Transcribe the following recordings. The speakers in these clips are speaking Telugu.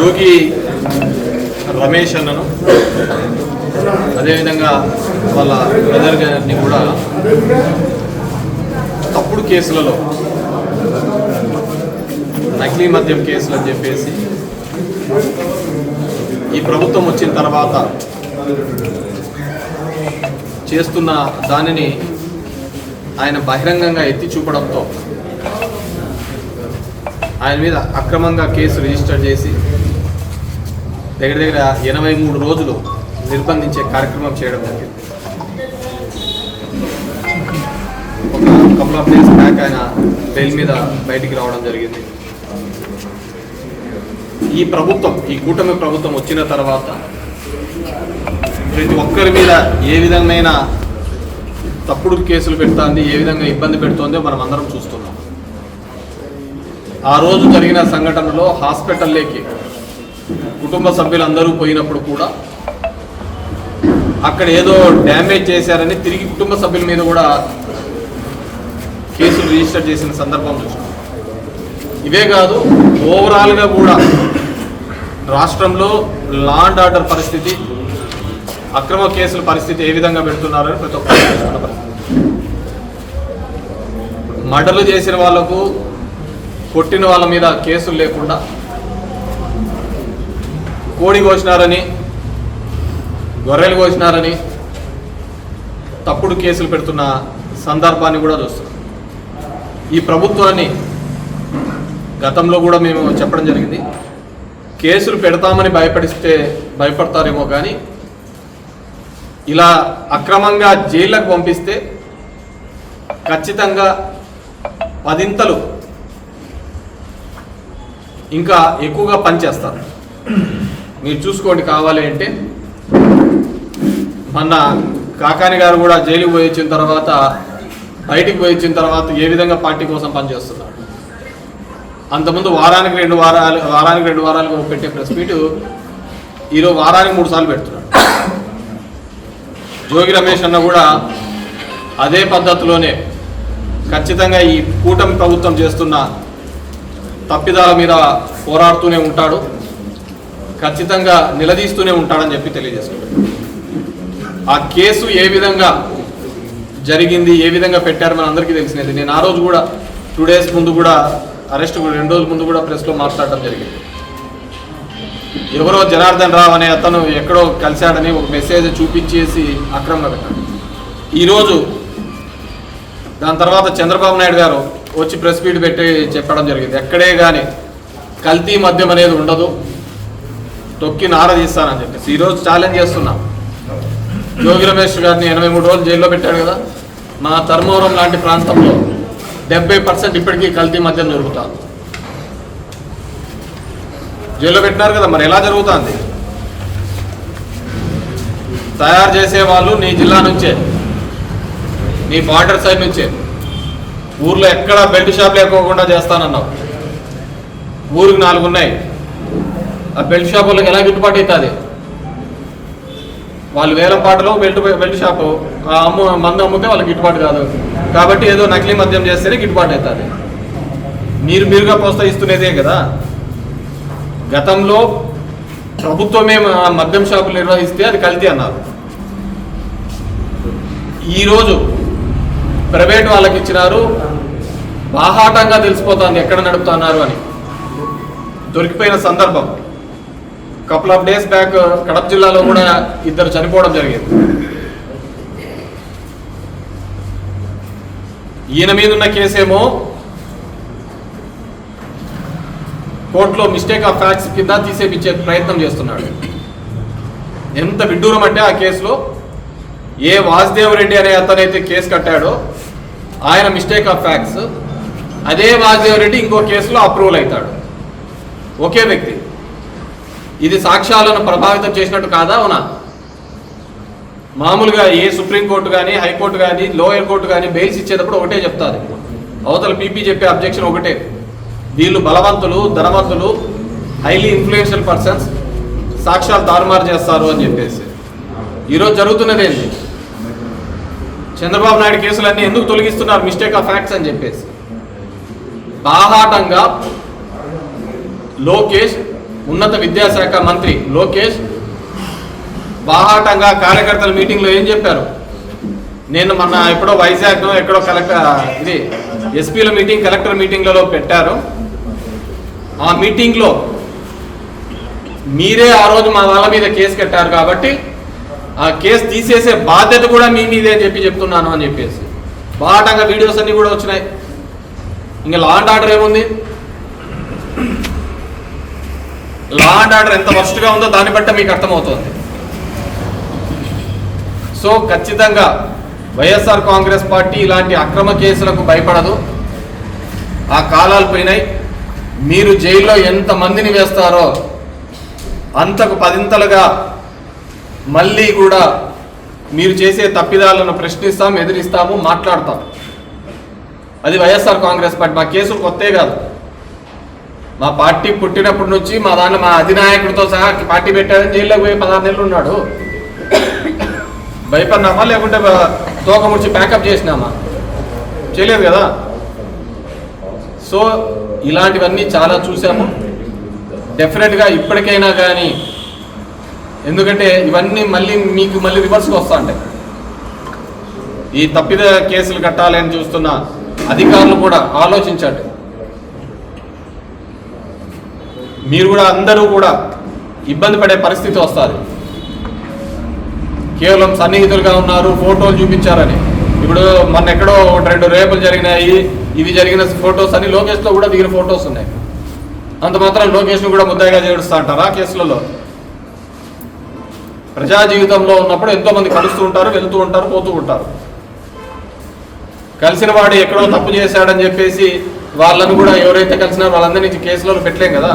జోగి రమేష్ అన్నను అదేవిధంగా వాళ్ళ బ్రదర్ గారిని కూడా తప్పుడు కేసులలో నకిలీ మద్యం కేసులు అని చెప్పేసి ఈ ప్రభుత్వం వచ్చిన తర్వాత చేస్తున్న దానిని ఆయన బహిరంగంగా ఎత్తి చూపడంతో ఆయన మీద అక్రమంగా కేసు రిజిస్టర్ చేసి దగ్గర 83 రోజులు నిర్బంధించే కార్యక్రమం చేయడం జరిగింది. ఒక కపుల్ ఆఫ్ డేస్ బ్యాక్ ఆయన బెయిల్ మీద బయటికి రావడం జరిగింది. ఈ ప్రభుత్వం, ఈ కూటమి ప్రభుత్వం వచ్చిన తర్వాత ప్రతి ఒక్కరి మీద ఏ విధమైన తప్పుడు కేసులు పెడుతోంది, ఏ విధంగా ఇబ్బంది పెడుతోందో మనం అందరం చూస్తున్నాం. ఆ రోజు జరిగిన సంఘటనలో హాస్పిటల్లోకి కుటుంబ సభ్యులందరూ పోయినప్పుడు కూడా అక్కడ ఏదో డ్యామేజ్ చేశారని తిరిగి కుటుంబ సభ్యుల మీద కూడా కేసులు రిజిస్టర్ చేసిన సందర్భం చూసాం. ఇవే కాదు, ఓవరాల్గా కూడా రాష్ట్రంలో లా అండ్ ఆర్డర్ పరిస్థితి, అక్రమ కేసుల పరిస్థితి ఏ విధంగా పెడుతున్నారని ప్రతి ఒక్కరు చూస్తున్న పరిస్థితి. మర్డర్లు చేసిన వాళ్లకు, కొట్టిన వాళ్ళ మీద కేసులు లేకుండా కోడి కోసినారని, గొర్రెలు కోసినారని తప్పుడు కేసులు పెడుతున్న సందర్భాన్ని కూడా చూస్తున్నాం. ఈ ప్రభుత్వాన్ని గతంలో కూడా మేము చెప్పడం జరిగింది, కేసులు పెడతామని భయపడతారేమో కానీ ఇలా అక్రమంగా జైళ్ళకు పంపిస్తే ఖచ్చితంగా 10 ఇంకా ఎక్కువగా పనిచేస్తారు. మీరు చూసుకోండి, కావాలి అంటే మొన్న కాకాని గారు కూడా జైలుకి పోయి వచ్చిన తర్వాత, బయటికి పోయి వచ్చిన తర్వాత ఏ విధంగా పార్టీ కోసం పనిచేస్తున్నారు. అంతకుముందు వారానికి 2 వారాలు పెట్టే ప్రెస్ మీట్ ఈరోజు వారానికి 3 సార్లు పెడుతున్నాడు. జోగి రమేష్ అన్న కూడా అదే పద్ధతిలోనే ఖచ్చితంగా ఈ కూటమి ప్రభుత్వం చేస్తున్న తప్పిదాల మీద పోరాడుతూనే ఉంటాడు, ఖచ్చితంగా నిలదీస్తూనే ఉంటాడని చెప్పి తెలియజేస్తున్నాడు. ఆ కేసు ఏ విధంగా జరిగింది, ఏ విధంగా పెట్టారు మన అందరికీ తెలిసినది. నేను ఆ రోజు కూడా 2 డేస్ ముందు కూడా, అరెస్ట్ 2 రోజుల ముందు కూడా ప్రెస్లో మాట్లాడడం జరిగింది. ఎవరో జనార్దన్ రావు అనే అతను ఎక్కడో కలిశాడని ఒక మెసేజ్ చూపించేసి అక్రమంగా పెట్టాడు. ఈరోజు దాని తర్వాత చంద్రబాబు నాయుడు గారు వచ్చి ప్రెస్ మీట్ పెట్టి చెప్పడం జరిగింది, ఎక్కడే కానీ కల్తీ మద్యం అనేది ఉండదు, తొక్కి నార తీస్తానని చెప్పేసి. ఈరోజు ఛాలెంజ్ చేస్తున్నాం, జోగి రమేష్ గారిని 83 రోజులు జైల్లో పెట్టాడు కదా, మా ధర్మవరం లాంటి ప్రాంతంలో 70% ఇప్పటికీ కల్తీ మద్యం జరుగుతుంది. జైల్లో పెట్టినారు కదా, మరి ఎలా జరుగుతుంది? తయారు చేసే వాళ్ళు నీ జిల్లా నుంచే, నీ బార్డర్ సైడ్ నుంచే. ఊర్లో ఎక్కడ బెల్ట్ షాప్ లేకోకుండా చేస్తానన్నావు. ఊరికి 4 ఉన్నాయి. ఆ బెల్ట్ షాప్ వాళ్ళకి ఎలా గిట్టుబాటు అవుతుంది? వాళ్ళు వేలం పాటలో బెల్ట్ షాపు మందు అమ్మితే వాళ్ళకి గిట్టుబాటు కాదు. కాబట్టి ఏదో నకిలీ మద్యం చేస్తేనే గిట్టుబాటు అవుతుంది. మీరుగా ప్రోత్సహిస్తున్నదే కదా. గతంలో ప్రభుత్వమే మద్యం షాపులు నిర్వహిస్తే అది కల్తీ అన్నారు. ఈరోజు ప్రైవేట్ వాళ్ళకి ఇచ్చినారు, బాహాటంగా తెలిసిపోతుంది ఎక్కడ నడుపుతున్నారు అని. దొరికిపోయిన సందర్భం couple of days back Kadapa జిల్లాలో కూడా 2 చనిపోవడం జరిగింది. ఈయన మీద ఉన్న కేసేమో కోర్టులో మిస్టేక్ ఆఫ్ ఫ్యాక్ట్స్ కింద తీసేపించే ప్రయత్నం చేస్తున్నాడు. ఎంత విడ్డూరం అంటే ఆ కేసులో ఏ వాసుదేవ్ రెడ్డి అనే అతనైతే కేసు కట్టాడో ఆయన మిస్టేక్ ఆఫ్ ఫ్యాక్ట్స్, అదే వాసుదేవ్ రెడ్డి ఇంకో కేసులో అప్రూవల్ అవుతాడు. ఒకే వ్యక్తి. ఇది సాక్ష్యాలను ప్రభావితం చేసినట్టు కాదా? అవునా? మామూలుగా ఏ సుప్రీంకోర్టు కానీ, హైకోర్టు కానీ, లోయర్ కోర్టు కానీ బెయిల్స్ ఇచ్చేటప్పుడు ఒకటే చెప్తారు, అవతల పీపీ చెప్పే అబ్జెక్షన్ ఒకటే, వీళ్ళు బలవంతులు, ధనవంతులు, హైలీ ఇన్ఫ్లుయెన్షియల్ పర్సన్స్, సాక్ష్యాలు తారుమారు చేస్తారు అని చెప్పేసి. ఈరోజు జరుగుతున్నది ఏంటి? చంద్రబాబు నాయుడు కేసులన్నీ ఎందుకు తొలగిస్తున్నారు? మిస్టేక్ ఆఫ్ ఫ్యాక్ట్స్ అని చెప్పేసి. బాహాటంగా లోకేష్ ఉన్నత విద్యాశాఖ మంత్రి లోకేష్ బాహాటంగా కార్యకర్తల మీటింగ్లో ఏం చెప్పారు? నేను మొన్న ఎప్పుడో వైజాగ్లో ఎక్కడో ఎస్పీల మీటింగ్, కలెక్టర్ మీటింగ్లలో పెట్టారు. ఆ మీటింగ్లో మీరే ఆ రోజు మా వాళ్ళ మీద కేసు కట్టారు కాబట్టి ఆ కేసు తీసేసే బాధ్యత కూడా మీ మీదే అని చెప్తున్నాను అని చెప్పేసి బాటంగా వీడియోస్ అన్నీ కూడా వచ్చినాయి. ఇంకా లా అండ్ ఆర్డర్ ఏముంది? లా అండ్ ఆర్డర్ ఎంత వర్స్ట్గా ఉందో దాన్ని బట్టి మీకు అర్థమవుతుంది. సో ఖచ్చితంగా వైఎస్ఆర్ కాంగ్రెస్ పార్టీ ఇలాంటి అక్రమ కేసులకు భయపడదు. ఆ కాలాలు పోయినాయి. మీరు జైల్లో ఎంతమందిని వేస్తారో అంతకు పదింతలుగా మళ్ళీ కూడా మీరు చేసే తప్పిదాలను ప్రశ్నిస్తాం, ఎదిరిస్తాము, మాట్లాడతాం. అది వైఎస్ఆర్ కాంగ్రెస్ పార్టీ. మా కేసులు కొత్తే కాదు. మా పార్టీ పుట్టినప్పటి నుంచి మా అధినాయకుడితో సహా పార్టీ పెట్టారని జైల్లోకి పోయి 16 నెలలు ఉన్నాడు. భయపడినామా లేకుంటే తోక ముడిచి ప్యాకప్ చేసినామా? చేయలేదు కదా. సో ఇలాంటివన్నీ చాలా చూసాము. డెఫినెట్గా ఇప్పటికైనా కానీ, ఎందుకంటే ఇవన్నీ మీకు మళ్ళీ రివర్స్గా వస్తూ ఉంటాయి. ఈ తప్పిద కేసులు కట్టాలని చూస్తున్న అధికారులు కూడా ఆలోచించండి. మీరు కూడా అందరూ కూడా ఇబ్బంది పడే పరిస్థితి వస్తుంది. కేవలం సన్నిహితులుగా ఉన్నారు, ఫోటోలు చూపించారని. ఇప్పుడు మొన్న ఎక్కడో 2 రేపులు జరిగినాయి, ఇవి జరిగిన ఫొటోస్ అని లోకేష్తో కూడా దిగిన ఫొటోస్ ఉన్నాయి. అంత మాత్రం లోకేష్ను కూడా ముద్దాయిగా చేడుస్తూ అంటారా కేసులలో? ప్రజా జీవితంలో ఉన్నప్పుడు ఎంతోమంది కలుస్తూ ఉంటారు, వెళ్తూ ఉంటారు, పోతూ ఉంటారు. కలిసిన వాడు ఎక్కడో తప్పు చేశాడని చెప్పేసి వాళ్ళను కూడా ఎవరైతే కలిసినారో వాళ్ళందరినీ కేసులలో పెట్టలేం కదా.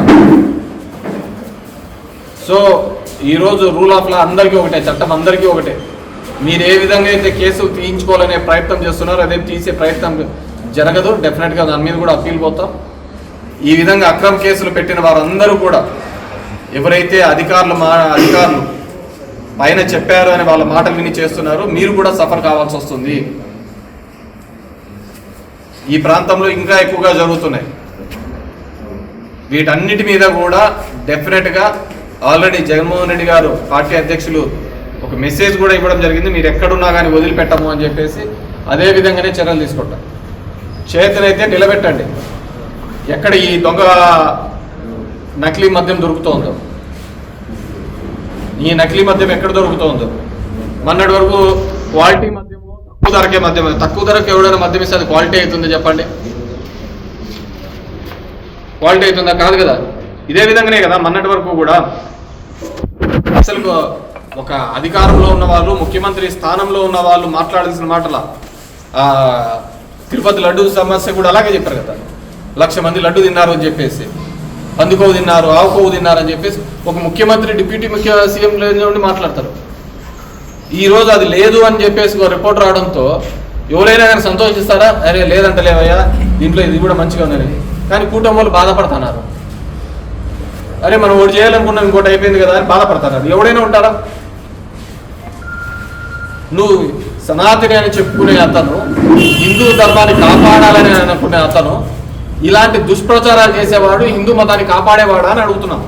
సో ఈరోజు రూల్ ఆఫ్ లా అందరికీ ఒకటే, చట్టం అందరికీ ఒకటే. మీరు ఏ విధంగా అయితే కేసులు తీయించుకోవాలనే ప్రయత్నం చేస్తున్నారో అదే తీసే ప్రయత్నం జరగదు. డెఫినెట్గా దాని మీద కూడా అప్పీల్ పోతాం. ఈ విధంగా అక్రమ కేసులు పెట్టిన వారందరూ కూడా ఎవరైతే అధికారులు పైన చెప్పారు అని వాళ్ళ మాటలు విని చేస్తున్నారు, మీరు కూడా సఫర్ కావాల్సి వస్తుంది. ఈ ప్రాంతంలో ఇంకా ఎక్కువగా జరుగుతున్నాయి. వీటన్నిటి మీద కూడా డెఫినెట్గా ఆల్రెడీ జగన్మోహన్ రెడ్డి గారు పార్టీ అధ్యక్షులు ఒక మెసేజ్ కూడా ఇవ్వడం జరిగింది. మీరు ఎక్కడున్నా కానీ వదిలిపెట్టము అని చెప్పేసి అదే విధంగానే చర్యలు తీసుకుంటాం. చేతనైతే నిలబెట్టండి. ఎక్కడ ఈ దొంగ నకిలీ మద్యం దొరుకుతోందో, ఈ నకిలీ మద్యం ఎక్కడ దొరుకుతోందో, మొన్నటి వరకు క్వాలిటీ మద్యము, తక్కువ ధరకే మద్యం. తక్కువ ధరకు ఎవడైనా మద్యం ఇస్తే అది క్వాలిటీ అవుతుంది చెప్పండి? క్వాలిటీ అవుతుందా? కాదు కదా. ఇదే విధంగానే కదా మొన్నటి వరకు కూడా అసలు ఒక అధికారంలో ఉన్న వాళ్ళు, ముఖ్యమంత్రి స్థానంలో ఉన్న వాళ్ళు మాట్లాడాల్సిన మాటల తిరుపతి లడ్డు సమస్య కూడా అలాగే చెప్పారు కదా. 1,00,000 మంది లడ్డు తిన్నారు అని చెప్పేసి, పందికోవు తిన్నారు, ఆవుకోవు తిన్నారు అని చెప్పేసి ఒక ముఖ్యమంత్రి, డిప్యూటీ సీఎం నుండి మాట్లాడతారు. ఈరోజు అది లేదు అని చెప్పేసి ఒక రిపోర్ట్ రావడంతో ఎవరైనా కానీ సంతోషిస్తారా? అరే లేదంట లేవయ్యా, దీంట్లో ఇది కూడా మంచిగా ఉన్నది. కానీ కూటమి వాళ్ళు బాధపడుతున్నారు. అరే మనం ఒకటి చేయాలనుకున్నాం, ఇంకోటి అయిపోయింది కదా అని బాధపడుతున్నారు. ఎవడైనా ఉంటారా? నువ్వు సనాతని అని చెప్పుకునే అతను, హిందూ ధర్మాన్ని కాపాడాలని అనుకునే అతను ఇలాంటి దుష్ప్రచారాలు చేసేవాడు హిందూ మతాన్ని కాపాడేవాడా అని అడుగుతున్నాం.